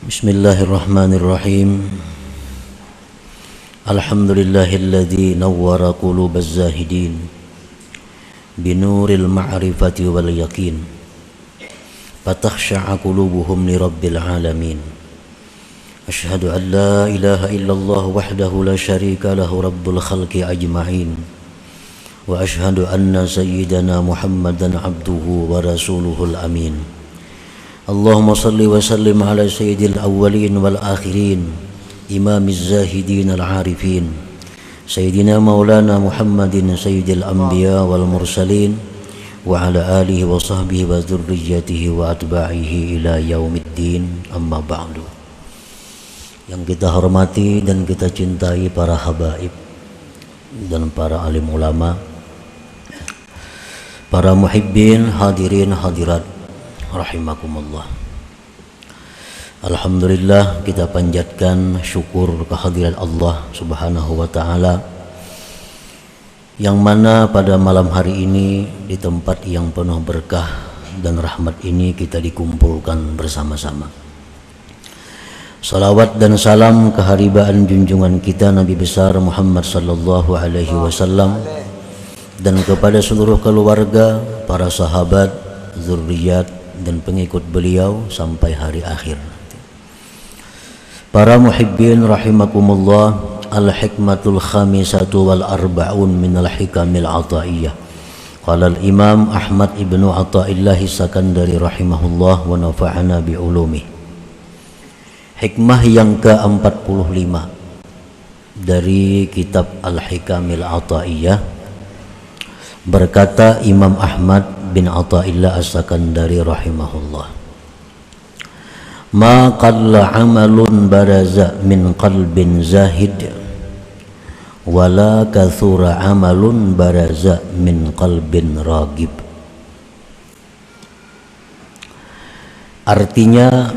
Bismillahirrahmanirrahim. Alhamdulillahilladzi nawwara qulubaz zahidin binuril ma'rifati wal yaqin fatakhsha'a qulubuhum li rabbil alamin. Asyhadu an la ilaha illallah wahdahu la syarika lahu rabbul khalqi ajma'in wa asyhadu anna sayyidana Muhammadan abduhu wa rasuluhul amin. Allahumma salli wa sallim ala sayyidil awwalin wal akhirin imamiz zahidin al-arifin sayyidina maulana Muhammadin sayyidil anbiya wal mursalin wa ala alihi wa sahbihi wa dzurriyyatihi wa atba'ihi ila yaumiddin, amma ba'du. Yang kita hormati dan kita cintai para habaib dan para alim ulama, para muhibbin, hadirin hadirat rahimakumullah. Alhamdulillah, kita panjatkan syukur kehadirat Allah Subhanahu wa ta'ala, yang mana pada malam hari ini di tempat yang penuh berkah dan rahmat ini kita dikumpulkan bersama-sama. Salawat dan salam keharibaan junjungan kita Nabi besar Muhammad sallallahu alaihi wasallam dan kepada seluruh keluarga, para sahabat, zuriat dan pengikut beliau sampai hari akhir. Para muhibbin rahimakumullah, al-hikmatul khamisatu wal arba'un minal hikamil ataiyah. Qala al-imam Ahmad ibnu Athaillah Sakandari rahimahullah wa nafa'ana bi'ulumih. Hikmah yang ke-45 dari kitab Al-Hikamil Ataiyah, berkata Imam Ahmad bin Athaillah As-Sakandari rahimahullah, ma qalla amalun baraza min qalbin zahid wala kathura amalun baraza min qalbin ragib. Artinya,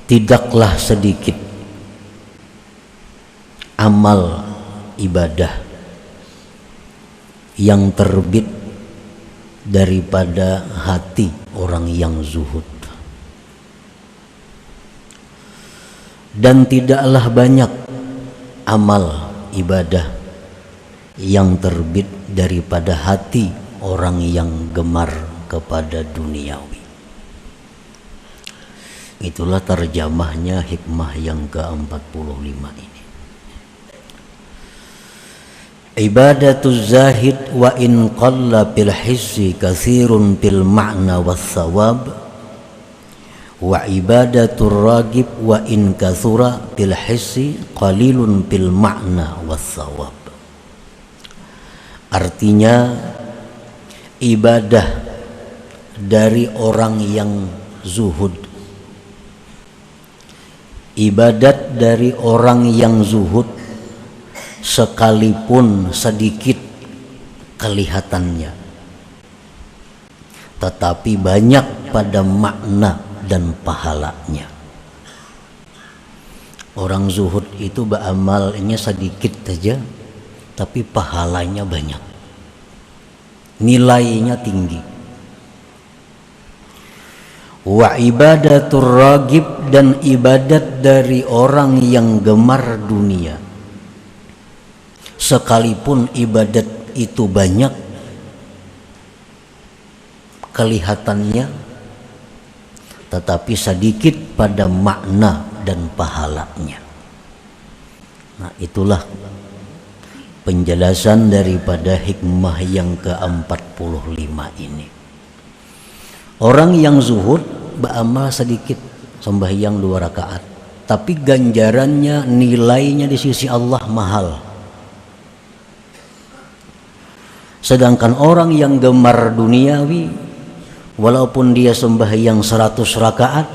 tidaklah sedikit amal ibadah yang terbit daripada hati orang yang zuhud, dan tidaklah banyak amal ibadah yang terbit daripada hati orang yang gemar kepada duniawi. Itulah terjemahnya hikmah yang ke-45 ini. Ibadatul zahid wa in qalla bil hissi katsirun bil ma'na was thawab, wa ibadatul ragib wa in katsura bil hissi qalilun bil ma'na was thawab. Artinya, ibadah dari orang yang zuhud, ibadat dari orang yang zuhud, sekalipun sedikit kelihatannya, tetapi banyak pada makna dan pahalanya. Orang zuhud itu beramalnya sedikit saja, tapi pahalanya banyak, nilainya tinggi. Wa ibadatur ragib, dan ibadat dari orang yang gemar dunia, sekalipun ibadat itu banyak kelihatannya, tetapi sedikit pada makna dan pahalanya. Nah, itulah penjelasan daripada hikmah yang ke-45 ini. Orang yang zuhud beramal sedikit, sembahyang 2 rakaat, tapi ganjarannya, nilainya di sisi Allah mahal. Sedangkan orang yang gemar duniawi, walaupun dia sembahyang 100 rakaat,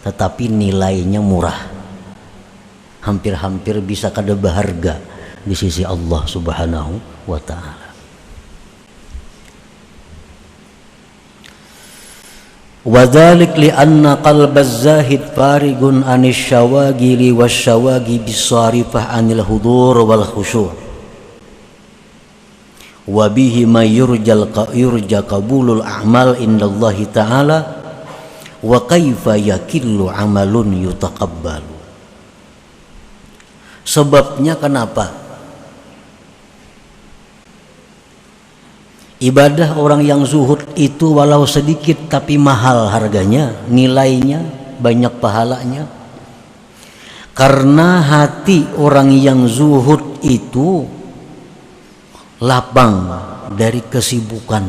tetapi nilainya murah, hampir-hampir bisa kada berharga di sisi Allah Subhanahu wa ta'ala. Wadzalik li'anna qalbaz zahid farigun anis syawagili wasyawagi bisarifah anil hudur wal khusyu', wa bihi ma yurja qabulul a'mal indallahi ta'ala wa kaifa yakillu amalun yutaqabbalu. Sebabnya kenapa ibadah orang yang zuhud itu walau sedikit tapi mahal harganya, nilainya, banyak pahalanya? Karena hati orang yang zuhud itu lapang dari kesibukan,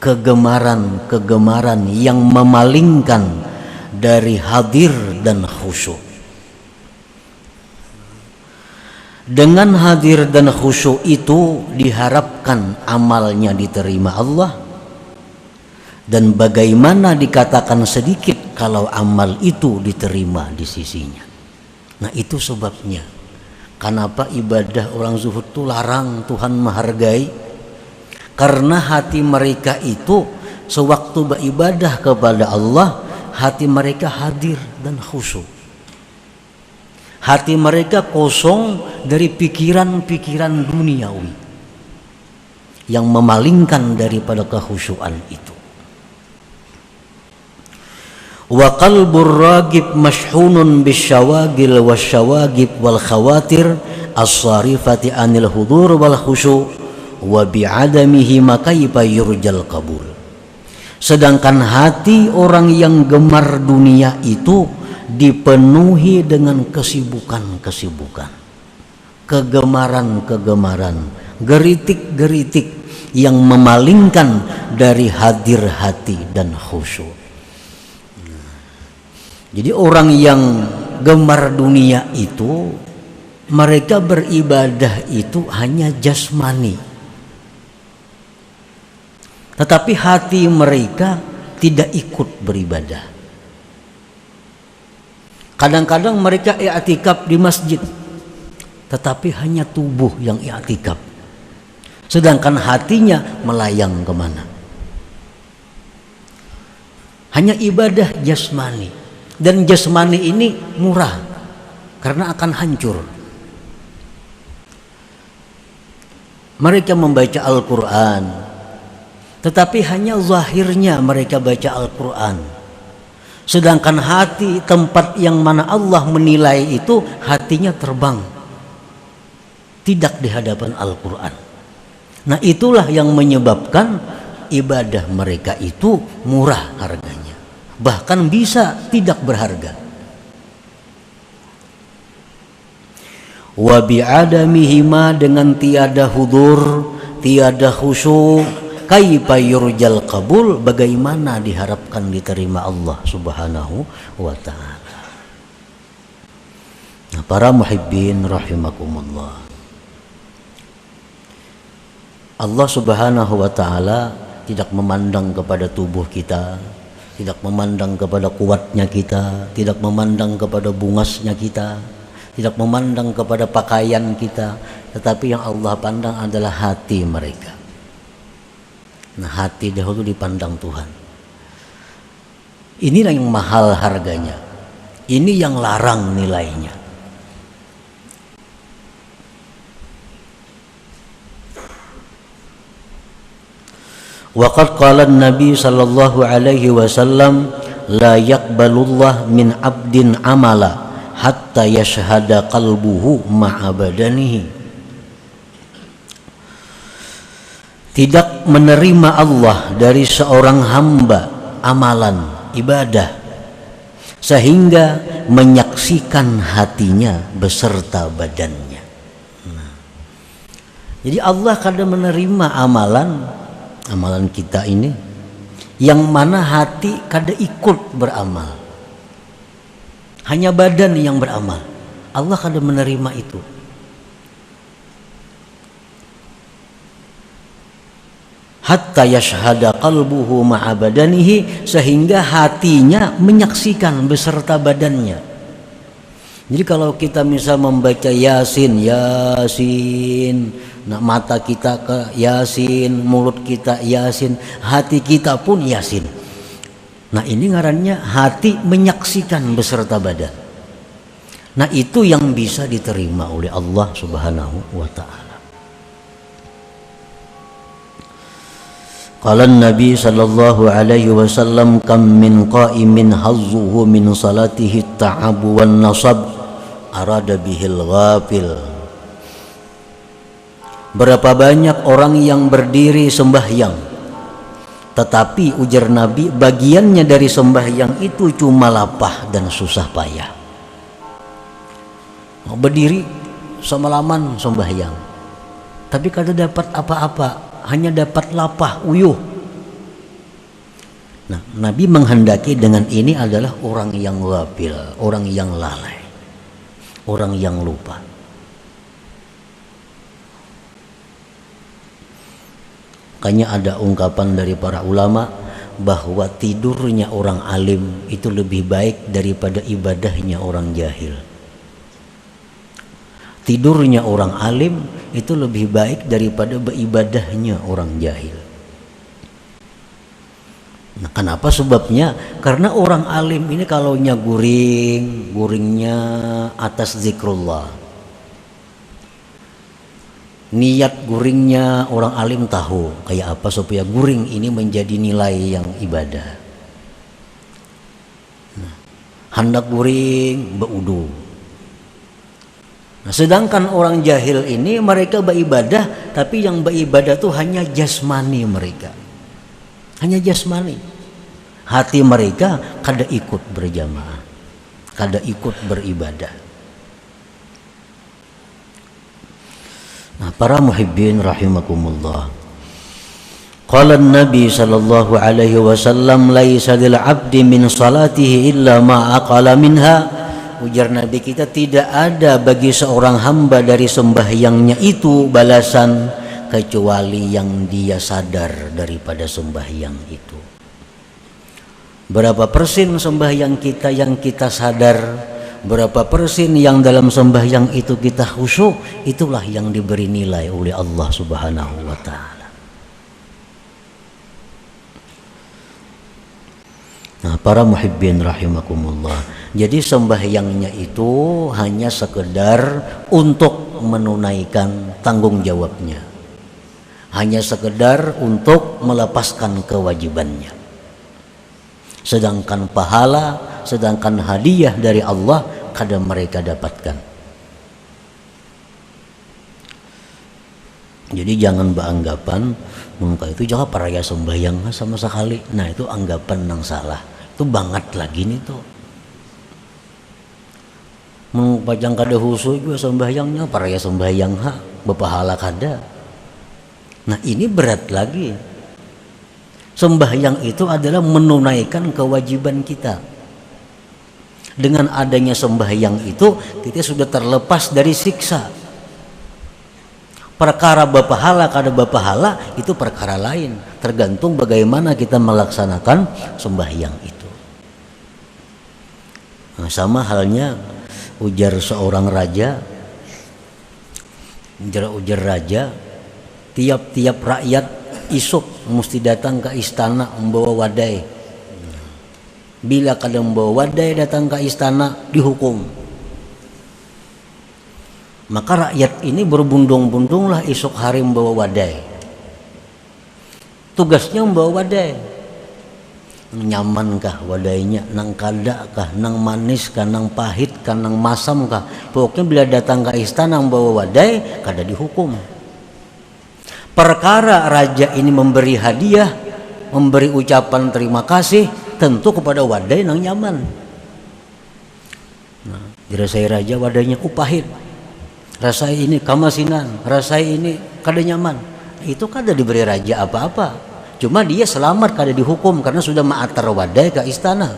kegemaran yang memalingkan dari hadir dan khusyuk. Dengan hadir dan khusyuk itu diharapkan amalnya diterima Allah. Dan bagaimana dikatakan sedikit kalau amal itu diterima di sisinya. Nah, itu sebabnya kenapa ibadah orang zuhud itu larang, Tuhan menghargai. Karena hati mereka itu sewaktu beribadah kepada Allah, hati mereka hadir dan khusyuk. Hati mereka kosong dari pikiran-pikiran duniawi yang memalingkan daripada kekhusyuan itu. Wa qalbur ragib mashhunun bisyawagil wasyawagib wal khawatir as-sarifati anil hudur wal khusyu' wa bi'adamihi makaifa yurjal qabul. Sedangkan hati orang yang gemar dunia itu dipenuhi dengan kesibukan-kesibukan, kegemaran-kegemaran, geritik-geritik yang memalingkan dari hadir hati dan khusyuk. Jadi orang yang gemar dunia itu, mereka beribadah itu hanya jasmani, tetapi hati mereka tidak ikut beribadah. Kadang-kadang mereka i'tikaf di masjid, tetapi hanya tubuh yang i'tikaf, sedangkan hatinya melayang kemana. Hanya ibadah jasmani, dan jasmani ini murah karena akan hancur. Mereka membaca Al-Quran, tetapi hanya zahirnya mereka baca Al-Quran. Sedangkan hati, tempat yang mana Allah menilai itu, hatinya terbang, tidak di hadapan Al-Quran. Nah, itulah yang menyebabkan ibadah mereka itu murah harganya, bahkan bisa tidak berharga. Wa bi'adamihima, dengan tiada hudur, tiada khusyuk, kaifa yurjal qabul, bagaimana diharapkan diterima Allah Subhanahu wa ta'ala. Nah, para muhibbin rahimakumullah, Allah Subhanahu wa ta'ala tidak memandang kepada tubuh kita, tidak memandang kepada kuatnya kita, tidak memandang kepada bungasnya kita, tidak memandang kepada pakaian kita, tetapi yang Allah pandang adalah hati mereka. Nah, hati dahulu dipandang Tuhan. Inilah yang mahal harganya, ini yang larang nilainya. Waqad qala an-nabi sallallahu alaihi wasallam, la yaqbalullah min abdin amala hatta yashhada qalbuhu ma'a badanihi. Tidak menerima Allah dari seorang hamba amalan ibadah sehingga menyaksikan hatinya beserta badannya. Nah, jadi Allah kadang menerima amalan kita ini, yang mana hati kadang ikut beramal, hanya badan yang beramal. Allah kadang menerima itu. Hatta yashhada qalbuhu ma'a badanihi, sehingga hatinya menyaksikan beserta badannya. Jadi kalau kita misal membaca Yasin, nah mata kita ke Yasin, mulut kita Yasin, hati kita pun Yasin. Nah, ini ngarannya hati menyaksikan beserta badan. Nah, itu yang bisa diterima oleh Allah Subhanahu wa ta'ala. Qala Nabi sallallahu alaihi wasallam kam min qa'imin hazzuhu min salatihi ta'abu wan nasab arada bihil ghafil. Berapa banyak orang yang berdiri sembahyang, tetapi ujar Nabi bagiannya dari sembahyang itu cuma lapah dan susah payah. Berdiri semalaman sembahyang, tapi kada dapat apa-apa, hanya dapat lapah uyuh. Nah, Nabi menghendaki dengan ini adalah orang yang ghafil, orang yang lalai, orang yang lupa. Makanya ada ungkapan dari para ulama bahwa tidurnya orang alim itu lebih baik daripada ibadahnya orang jahil. Tidurnya orang alim itu lebih baik daripada beribadahnya orang jahil. Nah, kenapa sebabnya? Karena orang alim ini kalaunya guringnya atas zikrullah. Niat guringnya orang alim tahu kayak apa supaya guring ini menjadi nilai yang ibadah. Nah, hendak guring berudu. Nah, sedangkan orang jahil ini mereka beribadah, tapi yang beribadah tuh hanya jasmani mereka, hanya jasmani. Hati mereka kada ikut berjamaah, kada ikut beribadah. Nah, para muhibbin rahimakumullah. Qala Nabi sallallahu alaihi wasallam laisa lil 'abdi min salatihi illa ma aqala minha. Ujar Nabi kita, tidak ada bagi seorang hamba dari sembahyangnya itu balasan kecuali yang dia sadar daripada sembahyang itu. Berapa persen sembahyang kita yang kita sadar? Berapa persen yang dalam sembahyang itu kita khusyuk, itulah yang diberi nilai oleh Allah Subhanahu wa ta'ala. Nah, para muhibbin rahimakumullah, jadi sembahyangnya itu hanya sekedar untuk menunaikan tanggung jawabnya, hanya sekedar untuk melepaskan kewajibannya. Sedangkan pahala, sedangkan hadiah dari Allah kada mereka dapatkan. Jadi jangan beranggapan mungkin itu jangan paraya sembahyang sama sekali. Nah, itu anggapan yang salah. Itu banget lagi nih tuh. Mengpajang kada khusyuk juga sembahyangnya paraya sembahyang berpahala kada. Nah, ini berat lagi. Sembahyang itu adalah menunaikan kewajiban kita. Dengan adanya sembahyang itu kita sudah terlepas dari siksa. Perkara berpahala kada berpahala itu perkara lain, tergantung bagaimana kita melaksanakan sembahyang itu. Nah, sama halnya ujar seorang raja, ujar raja, tiap-tiap rakyat isuk mesti datang ke istana membawa wadai. Bila kada membawa wadai datang ke istana dihukum. Maka rakyat ini berbundung-bundunglah esok hari membawa wadai. Tugasnya membawa wadai. Nyamankah wadainya, nang kada kah, nang manis kah, nang pahit kah, nang masam kah. Pokoknya bila datang ke istana membawa wadai kada dihukum. Perkara raja ini memberi hadiah, memberi ucapan terima kasih tentu kepada wadai nang nyaman. Nah, dirasai raja wadainya pahit, rasai ini kamasinan, rasai ini kada nyaman. Itu kada diberi raja apa-apa, cuma dia selamat kada dihukum karena sudah ma'atar wadai ke istana.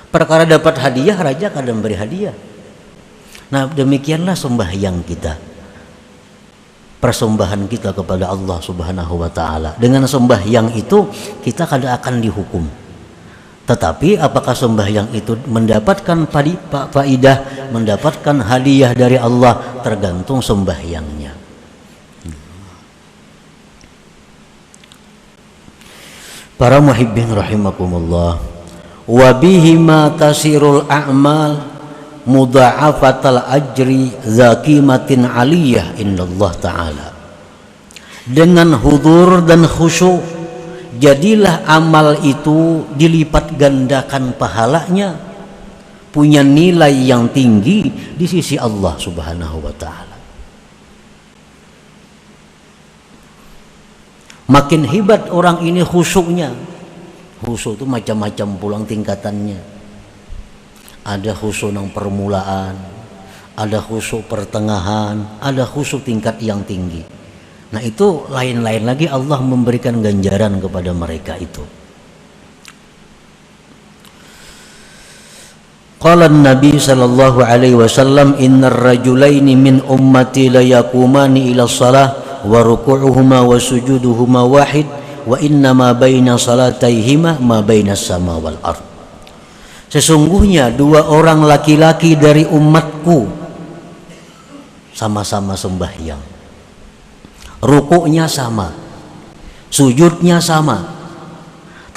Perkara dapat hadiah, raja kada memberi hadiah. Nah, demikianlah sembahyang kita, persembahan kita kepada Allah Subhanahu wa ta'ala. Dengan sembahyang itu kita kada akan dihukum. Tetapi apakah sembahyang itu mendapatkan faidah, mendapatkan hadiah dari Allah, tergantung sembahyangnya. Para muhibbin rahimakumullah, wa bihi ma tasirul a'mal mudha'afatal ajri zakimatin aliyah indallah ta'ala. dengan hudur dan khusyuk, jadilah amal itu dilipat gandakan pahalanya, punya nilai yang tinggi di sisi Allah Subhanahu wa ta'ala. Makin hebat orang ini khusyuknya. Khusyuk itu macam-macam pulang tingkatannya. Ada khusyuk yang permulaan, ada khusyuk pertengahan, ada khusyuk tingkat yang tinggi. Nah itu lain-lain lagi Allah memberikan ganjaran kepada mereka itu. Qala Nabi sallallahu alaihi wasallam, innar rajulaini min ummati la yaqumani ila shalah wa ruku'uhuma wa sujuduhuma wahid wa inna ma baina salataihima ma baina sama wal ard. Sesungguhnya dua orang laki-laki dari umatku sama-sama sembahyang, rukuknya sama, sujudnya sama,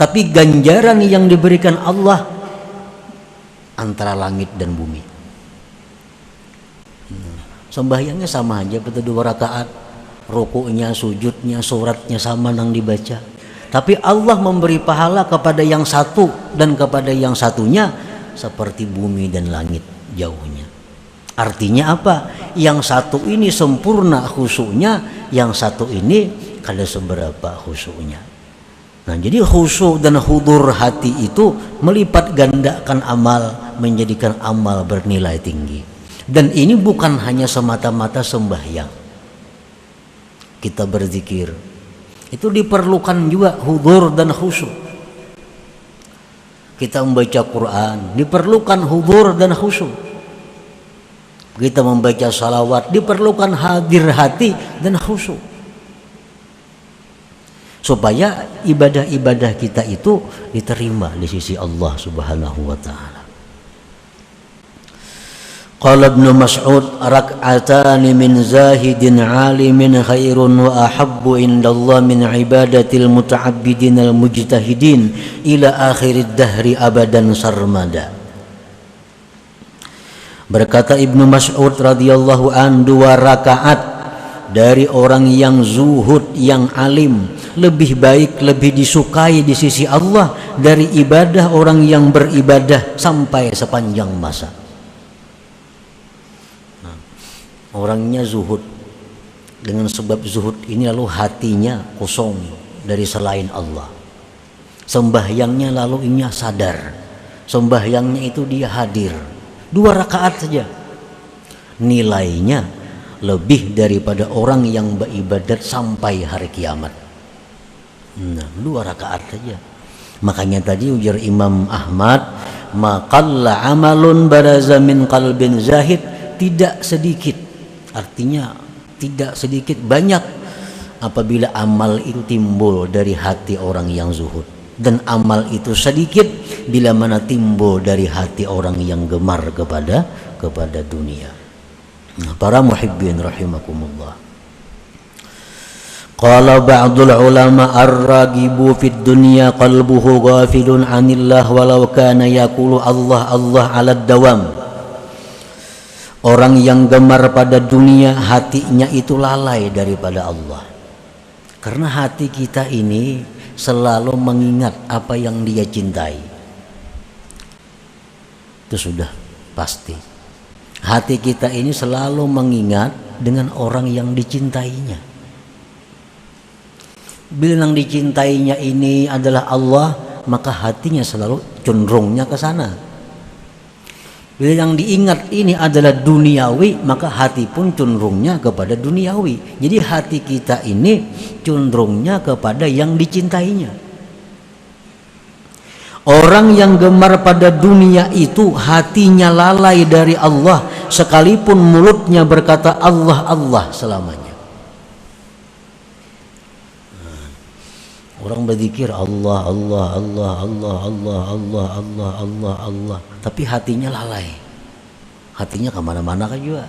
tapi ganjaran yang diberikan Allah antara langit dan bumi. Sembahyangnya sama aja, betul 2 rakaat, rukuknya, sujudnya, suratnya sama yang dibaca, tapi Allah memberi pahala kepada yang satu dan kepada yang satunya seperti bumi dan langit jauhnya. Artinya apa? Yang satu ini sempurna khusyuknya, yang satu ini kada seberapa khusyuknya. Nah, jadi khusyuk dan hudur hati itu melipat gandakan amal, menjadikan amal bernilai tinggi. Dan ini bukan hanya semata-mata sembahyang. Kita berzikir itu diperlukan juga hudur dan khusyuk. Kita membaca Quran diperlukan hudur dan khusyuk. Kita membaca salawat diperlukan hadir hati dan khusyuk, supaya ibadah-ibadah kita itu diterima di sisi Allah Subhanahu wa ta'ala. Qala Ibnu Mas'ud, rak'atani min zahidin 'alimin khairun wa ahabbu indallah min ibadatil muta'abbidin al-mujtahidin ila akhirid dahri abadan sarmada. Berkata Ibnu Mas'ud radhiyallahu an, 2 rakaat dari orang yang zuhud, yang alim, lebih baik, lebih disukai di sisi Allah dari ibadah orang yang beribadah sampai sepanjang masa. Nah, orangnya zuhud, dengan sebab zuhud ini lalu hatinya kosong dari selain Allah. Sembahyangnya lalu ini sadar, sembahyangnya itu dia hadir 2 rakaat saja, nilainya lebih daripada orang yang beribadat sampai hari kiamat. Nah, 2 rakaat saja. Makanya tadi ujar Imam Ahmad, maqalla amalun baraza min qalbin zahid, tidak sedikit, artinya tidak sedikit, banyak apabila amal itu timbul dari hati orang yang zuhud. Dan amal itu sedikit bila mana timbul dari hati orang yang gemar kepada dunia. Nah, para muhibbin rahimakumullah. Qala ba'dul ulama ar-ragibu fid dunya qalbuhu ghafilun 'anillah walau kana yaqulu Allah Allah 'alad dawam. Orang yang gemar pada dunia hatinya itu lalai daripada Allah. Karena hati kita ini selalu mengingat apa yang dia cintai. Itu sudah pasti. Hati kita ini selalu mengingat dengan orang yang dicintainya. Bila yang dicintainya ini adalah Allah, maka hatinya selalu cenderungnya ke sana. Bila yang diingat ini adalah duniawi, maka hati pun cenderungnya kepada duniawi. Jadi hati kita ini cenderungnya kepada yang dicintainya. Orang yang gemar pada dunia itu hatinya lalai dari Allah, sekalipun mulutnya berkata Allah Allah selamanya. Orang berzikir Allah Allah Allah Allah Allah Allah Allah Allah Allah, tapi hatinya lalai, hatinya kemana-mana kan juga.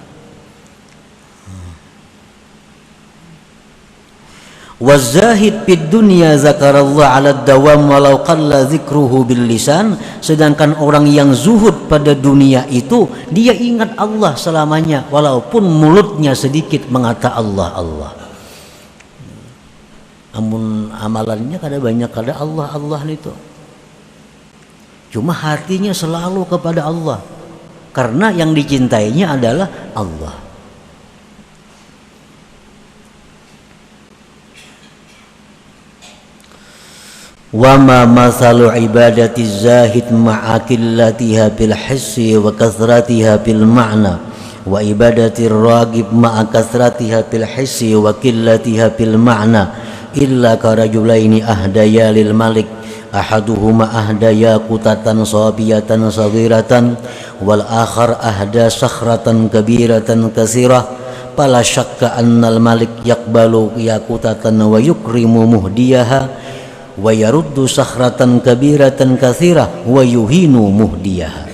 Wazahid fid dunya zakarallah ala dawam walau qalla zikruhu bil lisan. Sedangkan orang yang zuhud pada dunia itu dia ingat Allah selamanya walaupun mulutnya sedikit mengata Allah Allah. amun amalannya kada banyak, kada Allah Allah itu. Cuma hatinya selalu kepada Allah, karena yang dicintainya adalah Allah. Wa ma mathalu ibadati zahid ma'a qillatiha bil hissi wa kathratiha bil ma'na wa ibadati ragib ma'a kathratiha bil hissi wa qillatiha bil ma'na illa karajulaini ahdaya lil malik ahaduhuma ahdaya qutatan sabiyatan saghiratan wal akhar ahda sakhratan kabiratan katsirah fala syakka annal malik yaqbalu yaqutatan wa yukrimu muhdiyaha wa yaruddu sakhratan kabiratan katsirah wa yuhinu muhdiyaha.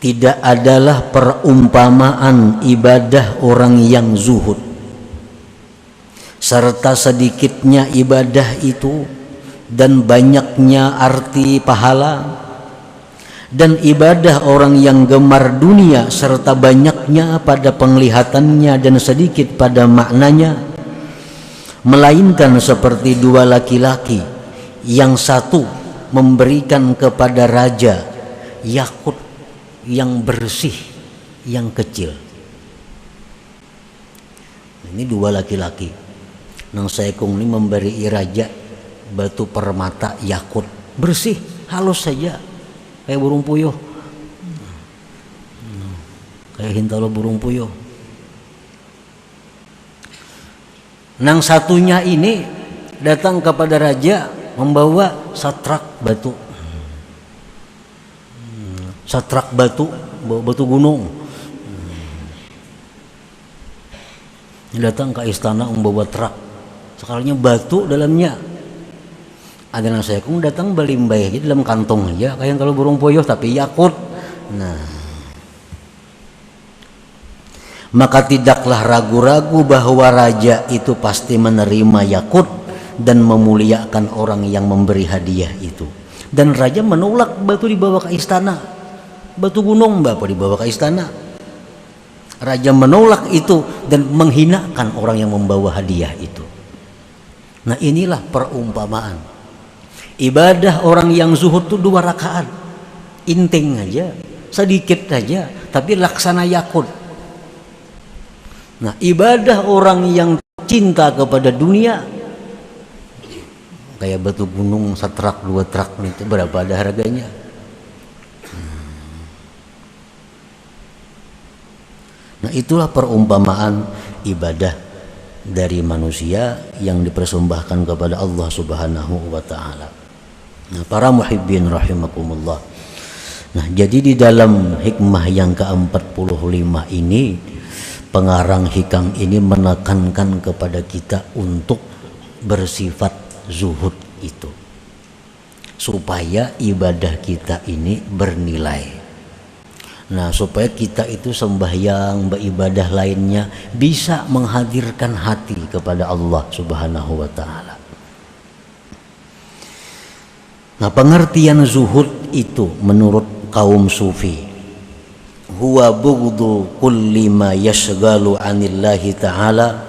Tidak adalah perumpamaan ibadah orang yang zuhud serta sedikitnya ibadah itu dan banyaknya arti pahala, dan ibadah orang yang gemar dunia serta banyaknya pada penglihatannya dan sedikit pada maknanya, melainkan seperti dua laki-laki yang satu memberikan kepada raja yakut yang bersih yang kecil. Ini dua laki-laki nang saekung ini memberi raja batu permata yakut bersih halus saja kayak burung puyuh, kayak hintalo burung puyuh. Nang satunya ini datang kepada raja membawa satrak batu, satrak batu, batu gunung. Datang ke istana membawa truk, sekalinya batu dalamnya. Ada nang saya kung datang belimbay aja dalam kantong aja, kayak kalau burung puyuh tapi yakut. Nah, maka tidaklah ragu-ragu bahwa raja itu pasti menerima yakut dan memuliakan orang yang memberi hadiah itu. Dan raja menolak batu dibawa ke istana, batu gunung bapak dibawa ke istana. Raja menolak itu dan menghinakan orang yang membawa hadiah itu. Nah, inilah perumpamaan ibadah orang yang zuhud itu 2 rakaat, inting aja, sedikit aja, tapi laksana yakut. Nah, ibadah orang yang cinta kepada dunia kayak batu gunung setrak 2 truk itu berapa ada harganya? Nah, itulah perumpamaan ibadah dari manusia yang dipersembahkan kepada Allah Subhanahu wa taala. Nah, para muhibbin rahimakumullah. Nah, jadi di dalam hikmah yang ke-45 ini, pengarang hikam ini menekankan kepada kita untuk bersifat zuhud itu, supaya ibadah kita ini bernilai. Nah, supaya kita itu sembahyang, beribadah lainnya bisa menghadirkan hati kepada Allah Subhanahu wa taala. Nah, pengertian zuhud itu menurut kaum sufi, huwa bughdu kulli ma yashghalu 'anillahi ta'ala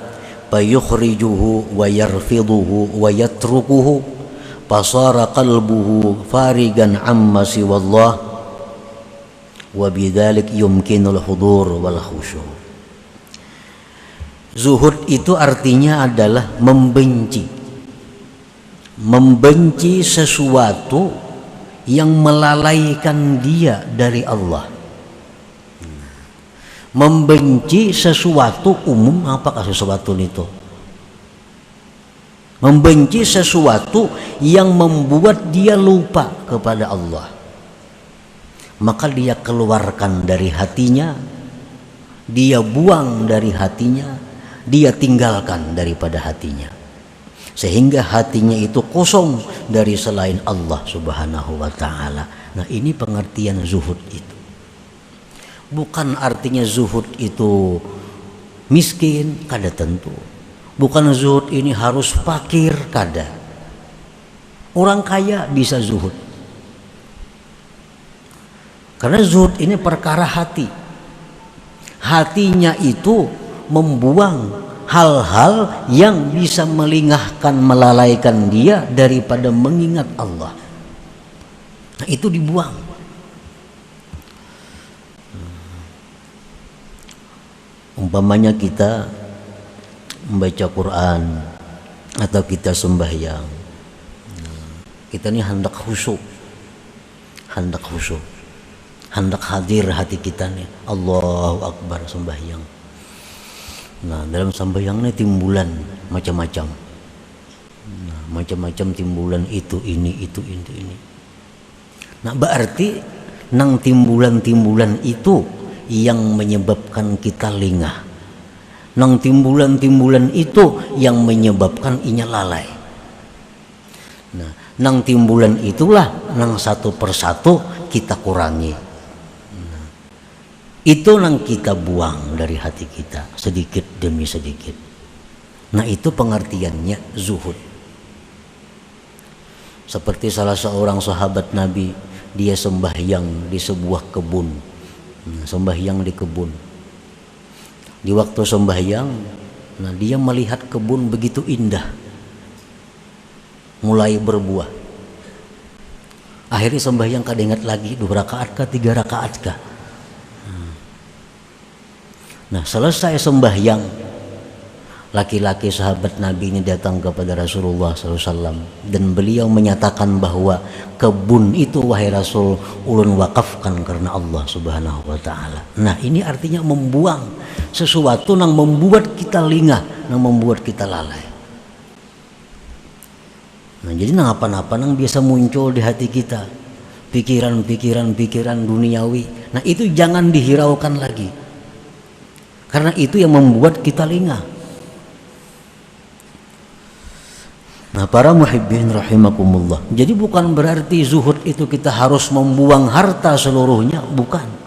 fayukhrijuhu wa yarfiduhu wa yatrukuhu fasara qalbuhu farigan amma siwallah wa bidzalik yumkinul hudur wal khusyu'. Zuhud itu artinya adalah membenci sesuatu yang melalaikan dia dari Allah. Membenci sesuatu umum, apakah sesuatu itu? Membenci sesuatu yang membuat dia lupa kepada Allah. Maka dia keluarkan dari hatinya, dia buang dari hatinya, dia tinggalkan daripada hatinya, sehingga hatinya itu kosong dari selain Allah Subhanahu wa ta'ala. Nah, ini pengertian zuhud itu. Bukan artinya zuhud itu miskin, kada tentu. Bukan zuhud ini harus fakir, kada. Orang kaya bisa zuhud. Karena zuhud ini perkara hati. Hatinya itu membuang hal-hal yang bisa melingahkan, melalaikan dia daripada mengingat Allah. Nah, itu dibuang. Umpamanya kita membaca Quran atau kita sembahyang, kita ini hendak khusyuk, hendak hadir hati kita nih, Allahu Akbar sembahyang. Nah, dalam sembahyang ini timbulan macam-macam, macam-macam timbulan itu ini. Nah, berarti nang timbulan-timbulan itu yang menyebabkan kita lengah. Nang timbulan-timbulan itu yang menyebabkan inya lalai. Nah, nang timbulan itulah nang satu persatu kita kurangi. Nah, itu nang kita buang dari hati kita sedikit demi sedikit. Nah, itu pengertiannya zuhud. Seperti salah seorang sahabat Nabi, dia sembahyang di sebuah kebun. Sembahyang di kebun. Di waktu sembahyang, nah dia melihat kebun begitu indah, mulai berbuah. Akhirnya sembahyang kada ingat lagi 2 rakaat kah 3 rakaat kah. Nah, selesai sembahyang, laki-laki sahabat Nabi ini datang kepada Rasulullah SAW dan beliau menyatakan bahwa kebun itu, wahai Rasul, ulun wakafkan karena Allah Subhanahu wa Ta'ala. Nah, ini artinya membuang sesuatu yang membuat kita lengah, yang membuat kita lalai. Nah, jadi apa-apa yang biasa muncul di hati kita, pikiran duniawi, nah itu jangan dihiraukan lagi, karena itu yang membuat kita lengah. Nah, para muhibbin rahimakumullah, jadi bukan berarti zuhud itu kita harus membuang harta seluruhnya, bukan.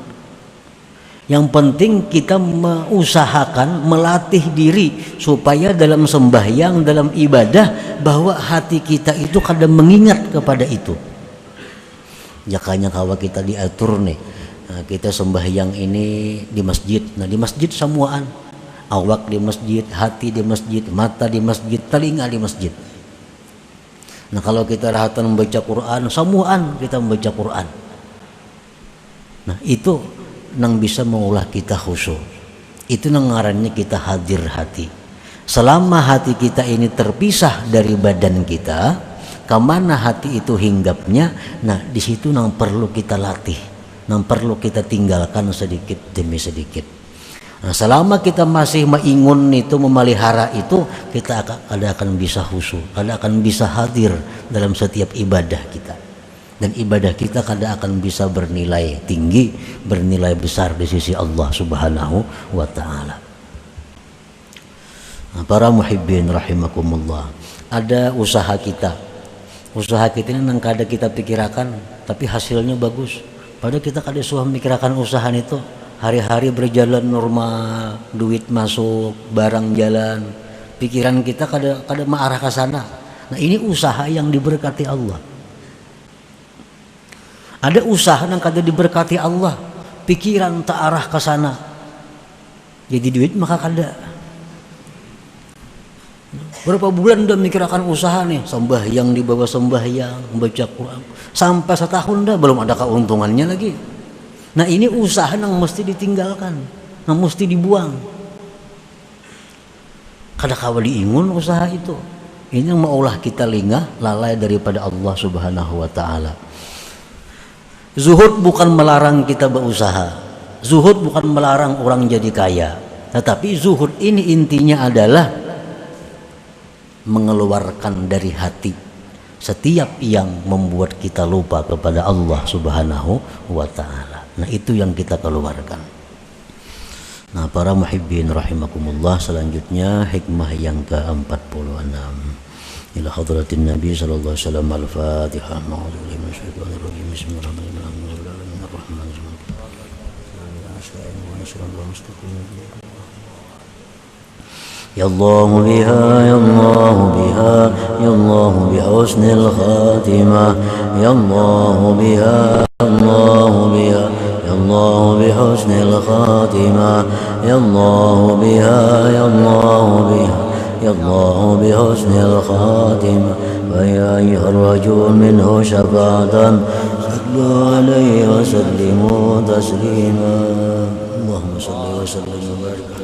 Yang penting kita mengusahakan, melatih diri supaya dalam sembahyang, dalam ibadah, bahwa hati kita itu kadang mengingat kepada itu. Jakanya kalau kita diatur nih, nah, kita sembahyang ini di masjid. Nah, di masjid semuaan, awak di masjid, hati di masjid, mata di masjid, telinga di masjid. Nah, kalau kita rahatan membaca Quran, semuaan kita membaca Quran. Nah, itu nang bisa mengolah kita khusyuk. Itu nang ngarannya kita hadir hati. Selama hati kita ini terpisah dari badan kita, kemana hati itu hinggapnya? Nah, di situ nang perlu kita latih, nang perlu kita tinggalkan sedikit demi sedikit. Nah, selama kita masih mengingun itu, memelihara itu, kita akan bisa khusyuk, akan bisa hadir dalam setiap ibadah kita. Dan ibadah kita akan bisa bernilai tinggi, bernilai besar di sisi Allah Subhanahu wa Ta'ala. Nah, para muhibbin rahimakumullah, ada usaha kita. Usaha kita ini nang kada kita pikirkan, tapi hasilnya bagus. Padahal kita kada suah memikirkan usaha itu. Hari-hari berjalan normal, duit masuk, barang jalan, pikiran kita kada mengarah ke sana. Nah, ini usaha yang diberkati Allah. Ada usaha yang kada diberkati Allah, pikiran tak arah ke sana, jadi duit maka kada. Berapa bulan udah mikirkan usaha nih, sembahyang di bawah sembahyang, membaca Quran, sampai setahun dah belum ada keuntungannya lagi. Nah, ini usaha yang mesti ditinggalkan, yang mesti dibuang. Kada kawa diingun usaha itu. Ini yang maulah kita lengah, lalai daripada Allah Subhanahu wa Ta'ala. Zuhud bukan melarang kita berusaha. Zuhud bukan melarang orang jadi kaya. Tetapi zuhud ini intinya adalah mengeluarkan dari hati setiap yang membuat kita lupa kepada Allah Subhanahu wa Ta'ala. Nah, itu yang kita keluarkan. Nah, para muhibbin rahimakumullah, selanjutnya hikmah yang ke-46. Ila hadratin Nabi sallallahu alaihi wasallam. Al-Fatihah. Ya Allah biha, ya Allah biha, ya Allah biha husnil khatimah. Ya Allah biha, ya Allah biha, ya الله بحسن الخاتمة يا الله بها يا الله بها يا الله بحسن الخاتمة ويا أيها الرجل منه شفاعة صلوا عليه وسلموا تسليما اللهم صل وسلم وبارك